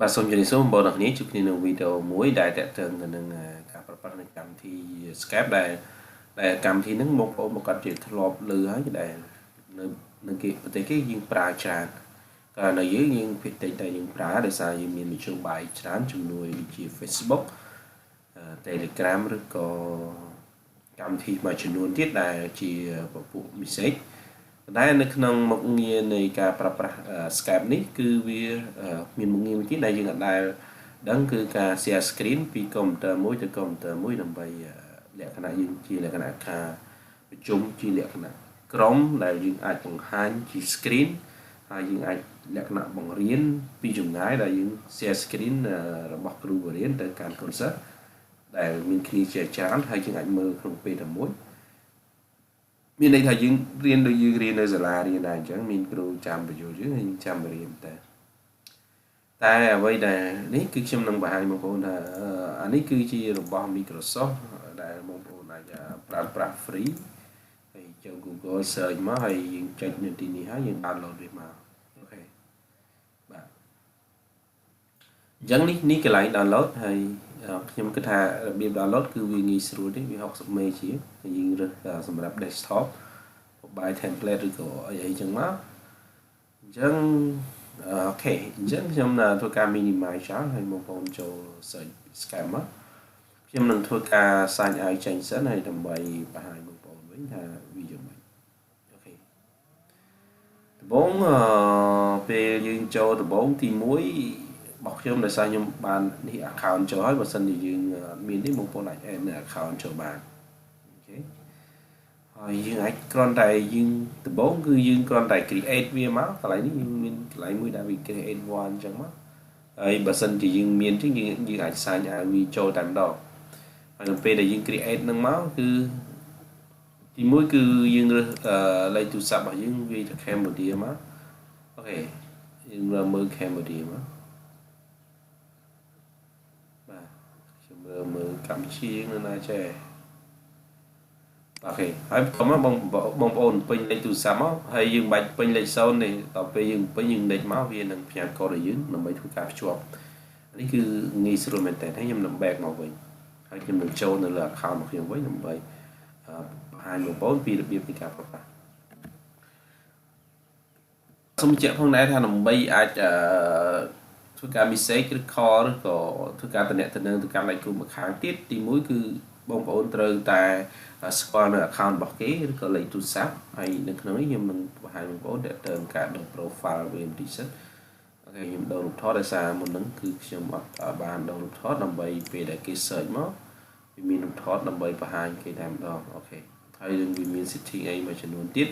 បាទសូមជម្រាបសួរបងប្អូនទាំងគ្នាជួបគ្នានៅវីដេអូមួយដែលតាក់ទងទៅនឹងការប្រើប្រាស់នៃកម្មវិធី Skype ដែលកម្មវិធីហ្នឹងបងប្អូនប្រកាសជាធ្លាប់ឮហើយដែលនៅគេប្រទេសគេយើងប្រើច្រើនកាលនៅយើងភាគតិចតែយើងប្រើដោយសារយើងមានមធ្យោបាយច្រើនជំនួយដូចជា Facebook Telegram ឬក៏កម្មវិធីមួយចំនួនទៀតដែលជាពពួក message តែនៅក្នុងមុខងារនៃការប្រើប្រាស់ Skype នេះគឺវាមានមុខងារមួយទៀតដែលយើងអាចដឹងគឺការ share screen ពីកុំព្យូទ័រមួយទៅកុំព្យូទ័រមួយដើម្បីលក្ខណៈយើងជាលក្ខណៈការប្រជុំជាលក្ខណៈក្រុមដែលយើងអាចបង្ហាញជា screen ហើយយើងអាចលក្ខណៈបង្រៀនពីចម្ងាយដែលយើង share screen របស់គ្រូបរិញ្ញាទៅកាន់កូនសិស្សដែលមានគ្នាជាច្រើនហើយយើងអាចមើលក្នុងពេលតែមួយមានន័យថាយើងរៀនដូចយើងរៀននៅសាលារៀនដែរអញ្ចឹងមានគ្រូចាំបញ្យល់យើងហើយចាំរៀនតែអ្វីដែលនេះគឺខ្ញុំនឹងបង្ហាញបងប្អូនថាអានេះគឺជារបស់ Microsoft ដែលបងប្អូនអាចប្រើប្រាស់ free ហើយចូល Google search មកហើយយើងចុចនៅទីនេះហើយយើង download វាមកអូខេបាទអញ្ចឹងនេះកន្លែង download ហើយខ្ញុំគិតថារបៀប download គឺវាងាយស្រួលទេវា60 MB ជាយើងរើសសម្រាប់ desktop mobile template ឬក៏អីចឹងមកអញ្ចឹងអូខេអញ្ចឹងខ្ញុំធ្វើការ minimize ចោលហើយបងប្អូនចូល search Skype មកខ្ញុំនឹងធ្វើការ sign out ចេញសិនហើយដើម្បីបង្ហាញបងប្អូនវិញថាវាយ៉ាងម៉េចអូខេដំបូងពេលយើងចូលដំបូងទី1របស់ខ្ញុំដោយសារខ្ញុំបាននេះ account ចូលហើយបើសិនជាយើងមាននេះបងប្អូនអាច add នៅ account ចូលបានអូខេហើយយើងអាចគ្រាន់តែយើងដំបូងគឺយើងគ្រាន់តែ create វាមកកន្លែងនេះយើងមានកន្លែងមួយដែលវា create one អញ្ចឹងមកហើយបើសិនជាយើងមានអញ្ចឹងយើងអាច sign out វាចូលតែម្ដងហើយនៅពេលដែលយើង create នឹងមកគឺទី1គឺយើងរើសលេខទូរស័ព្ទរបស់យើងវាទៅ Cambodia មកអូខេយើងមើល Cambodia មកបាទខ្ញុំមើលកម្ពុជានៅណាចេះអូខេហើយបន្តមកបងប្អូនពេញលេខទូរស័ព្ទមកហើយយើងបាច់ពេញលេខ0នេះដល់ពេលយើងពេញយើងដេកមកវានឹងផ្ញើកូដឲ្យយើងដើម្បីធ្វើការភ្ជាប់នេះគឺងាយស្រួលមែនតើហើយខ្ញុំនឹង back មកវិញហើយខ្ញុំនឹងចូលនៅលើ account របស់ខ្ញុំវិញដើម្បីបង្ហាញបងប្អូនពីរបៀបនៃការប្រើប្រាស់សូមបញ្ជាក់ផងដែរថាដើម្បីអាចធ្វើការ message ឬ call ឬក៏ធ្វើការតំណែងទៅកាន់ដៃគូម្ខាងទៀតទី1គឺបងប្អូនត្រូវតែស្គាល់នៅ account របស់គេឬក៏លេខទូរស័ព្ទហើយនៅក្នុងនេះខ្ញុំនឹងបង្ហាញបងប្អូនដែលទៅការដូរ profile វាបន្តិចសិនអូខេខ្ញុំដូររូបថតដោយសារមុនហ្នឹងគឺខ្ញុំអត់បានដូររូបថតដើម្បីពេលដែលគេ search មកវាមានរូបថតដើម្បីបង្ហាញគេតែម្ដងអូខេហើយនឹងវាមាន setting អីមួយចំនួនទៀត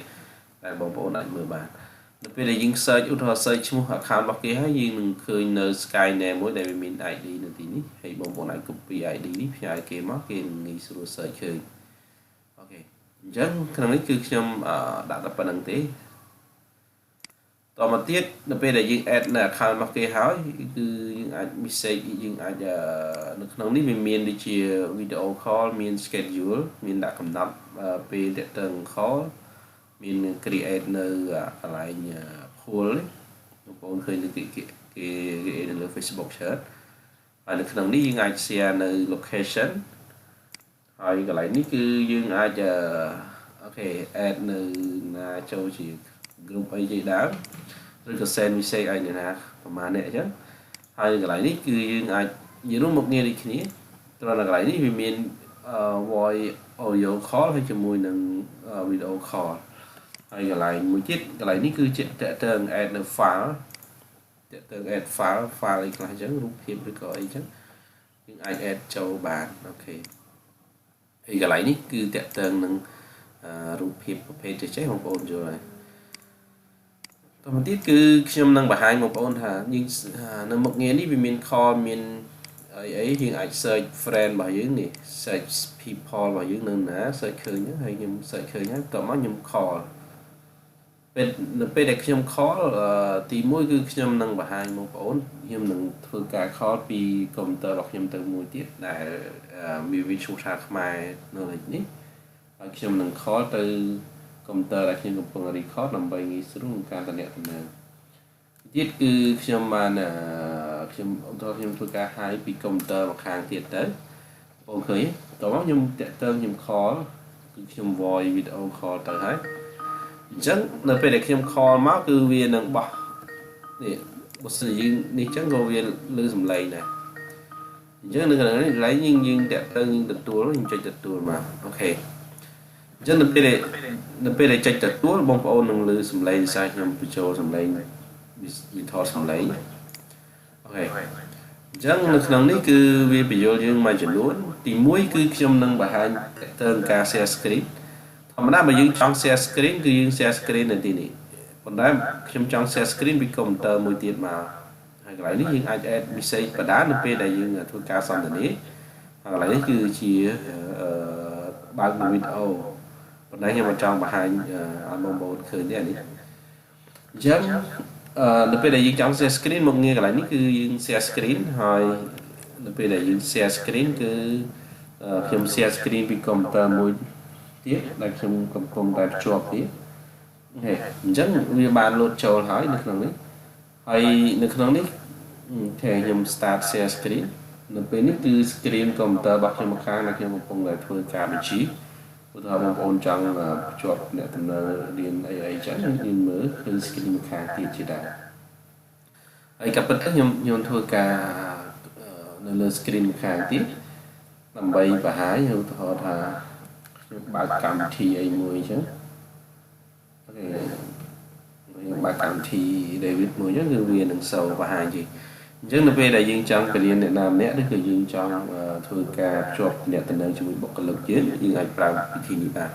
ដែលបងប្អូនអាចមើលបាននៅពេលដែលយើង search ឧទាហរណ៍ search ឈ្មោះ account របស់គេហើយយើងនឹងឃើញនៅ Skype name មួយដែលវាមាន ID នៅទីនេះហើយបងប្អូនអាច copy ID នេះផ្ញើគេមកគេនឹងងាយស្រួល search ឃើញអូខេអញ្ចឹងក្នុងនេះគឺខ្ញុំដាក់តែប៉ុណ្្នឹងទេតមកទៀតនៅពេលដែលយើង add នៅ account របស់គេហើយគឺយើងអាច message យើងអាចនៅក្នុងនេះវាមានដូចជា video call មាន schedule មានដាក់កំណត់ពេលតាក់ទង call មាន create នៅកន្លែង pool បងប្អូនឃើញគេនៅលើ Facebook chat ហើយនៅក្នុងនេះយើងអាច share នៅ location ហើយកន្លែងនេះគឺយើងអាចអូខេ add នៅណាចូលជា group អីជាដើមឬក៏ send message ឲ្យអ្នកណាប្រហែលអ្នកអញ្ចឹងហើយកន្លែងនេះគឺយើងអាចនិយាយរួមមុខងារដូចគ្នាត្រង់កន្លែងនេះវាមាន voice audio call ហើយជាមួយនឹង video call ហើយកន្លែងមួយទៀតកន្លែងនេះគឺជាតើតើ add នៅ file តើតើ add file អីខ្លះអញ្ចឹងរូបភាពឬក៏អីអញ្ចឹងយើងអាច add ចូលបានអូខេហើយកន្លែងនេះគឺតើតើនឹងរូបភាពប្រភេទចេះបងប្អូនយល់ហើយតទៅទៀតគឺខ្ញុំនឹងបង្ហាញបងប្អូនថាយើងនៅមុខងារនេះវាមាន call មានអីយើងអាច search friend របស់យើងនេះ search people របស់យើងនៅណា search ឃើញហើយខ្ញុំ search ឃើញហើយតោះមកខ្ញុំ call នៅពេលដែលខ្ញុំ call ទី1គឺខ្ញុំនឹងបង្ហាញបងប្អូនខ្ញុំនឹងធ្វើការ call ពីកុំព្យូទ័ររបស់ខ្ញុំទៅមួយទៀតដែលមានវាឈ្មោះថាខ្មែរ Knowledgeនេះហើយខ្ញុំនឹង call ទៅកុំព្យូទ័រដែលខ្ញុំកំពុង record ដើម្បីងាយស្រួលក្នុងការតំណែងទៀតគឺខ្ញុំបាន ខ្ញុំធ្វើការហាយពីកុំព្យូទ័រមកខាងទៀតទៅបងឃើញតោះមកខ្ញុំតាក់ទងខ្ញុំ call គឺខ្ញុំ voice video call ទៅហើយអញ្ចឹងនៅពេលដែលខ្ញុំ call មកគឺវានឹងបោះនេះបើសិនយើងនេះអញ្ចឹងក៏វាលើសំឡេងដែរអញ្ចឹងនៅកន្លែងនេះយើងតាក់ទងយើងទទួលខ្ញុំចុចទទួលមកអូខេអញ្ចឹងនៅពេលដែលចុចទទួលបងប្អូននឹងលើសំឡេងសារខ្ញុំបញ្ចូលសំឡេងវាថតសំឡេងអូខេអញ្ចឹងនៅក្នុងនេះគឺវាបញ្យល់យើងមួយចំនួនទី1គឺខ្ញុំនឹងបង្ហាញទៅការ share screen ធម្មតាបើយើងចង់ share screen គឺយើង share screen នៅទីនេះប៉ុន្តែខ្ញុំចង់ share screen ពីកុំព្យូទ័រមួយទៀតមកហើយកន្លែងនេះយើងអាច add message បណ្ដានៅពេលដែលយើងធ្វើការសន្ទនាហើយកន្លែងនេះគឺជាបើកវីដេអូប៉ុន្តែខ្ញុំមិនចង់បង្ហាញឲ្យបងប្អូនឃើញទេអានេះអញ្ចឹងនៅពេលដែលយើងចង់ share screen មកងារកន្លែងនេះគឺយើង share screen ហើយនៅពេលដែលយើង share screen គឺខ្ញុំ share screen ពីកុំព្យូទ័រមួយទៀតដែលខ្ញុំកំពុងតែភ្ជាប់ទៀតអូខេអញ្ចឹងវាបានលោតចូលហើយនៅក្នុងនេះហើយនៅក្នុងនេះខ្ញុំ start share screen នៅពេលនេះគឺ screen កុំព្យូទ័ររបស់ខ្ញុំម្ខាងដែលខ្ញុំកំពុងតែធ្វើការបញ្ជីឧទាហរណ៍បងប្អូនចង់ភ្ជាប់អ្នកដំណើររៀនអីចឹងយើងមើលឃើញ screen ម្ខាងទៀតជាដែរហើយក៏ប៉ុន្តែខ្ញុំធ្វើការនៅលើ screen ម្ខាងទៀតដើម្បីបង្ហាញឧទាហរណ៍ថាខ្ញុំបើកកម្មវិធីអីមួយអញ្ចឹងអូខេខ្ញុំបើកកម្មវិធី David មួយអញ្ចឹងគឺវានឹងសូវបង្ហាញជាអញ្ចឹងនៅពេលដែលយើងចង់បរៀនអ្នកណាម្នាក់ឬក៏យើងចង់ធ្វើការភ្ជាប់អ្នកតំណែងជាមួយបុគ្គលិកយើងអាចប្រើវិធីនេះបាន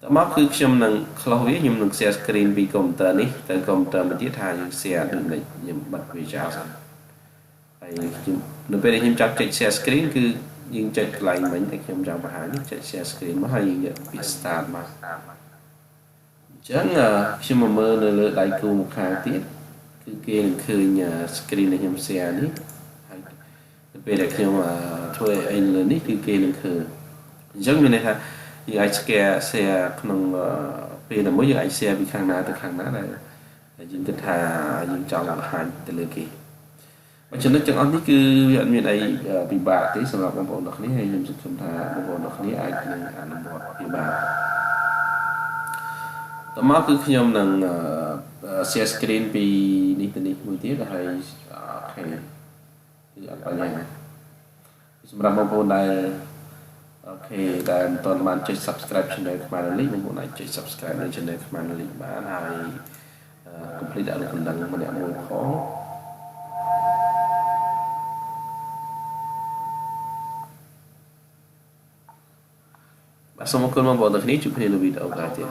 តមកគឺខ្ញុំនឹង close វាខ្ញុំនឹង share screen ពីកុំព្យូទ័រនេះទៅកុំព្យូទ័រមួយទៀតថាយើង share ដូចនេះខ្ញុំបិទវាចោលសិនហើយនៅពេលដែលខ្ញុំចាប់ចុច share screen គឺយើងចុចកន្លែងមិញដែលខ្ញុំចង់បង្ហាញចុច share screen មកហើយយើងយកពាក្យ start មកអញ្ចឹងខ្ញុំមកមើលនៅលើដៃគូម្ខាងទៀតគឺគេនឹងឃើញ screen ដែលខ្ញុំ share នេះហើយនៅពេលដែលខ្ញុំធ្វើអីលើនេះគឺគេនឹងឃើញអញ្ចឹងមានន័យថាយើងអាច share ក្នុងពេលតែមួយយើងអាច share ពីខាងណាទៅខាងណាដែលយើងគិតថាយើងចង់បង្ហាញទៅលើគេបើចំណុចទាំងអស់នេះគឺវាអត់មានអីពិបាកទេសម្រាប់បងប្អូនទាំងគ្នាហើយខ្ញុំសង្ឃឹមថាបងប្អូនទាំងគ្នាអាចនឹងអនុវត្តវាបានតមកគឺខ្ញុំនឹង share screen ពីនេះទៅនេះមួយទៀតហើយអូខេគឺអត់បញ្ហាសម្រាប់បងប្អូនដែលអូខេដែលមិនទាន់បានចុច subscribe channel ខ្មែរលីបងប្អូនអាចចុច subscribe នៅ channel ខ្មែរលីបានហើយ complete ដាក់រូបបណ្ដឹងម្នាក់មួយផងបាទសូមអរគុណបងប្អូនទាំងគ្នាជួបគ្នានៅវីដេអូក្រោយទៀត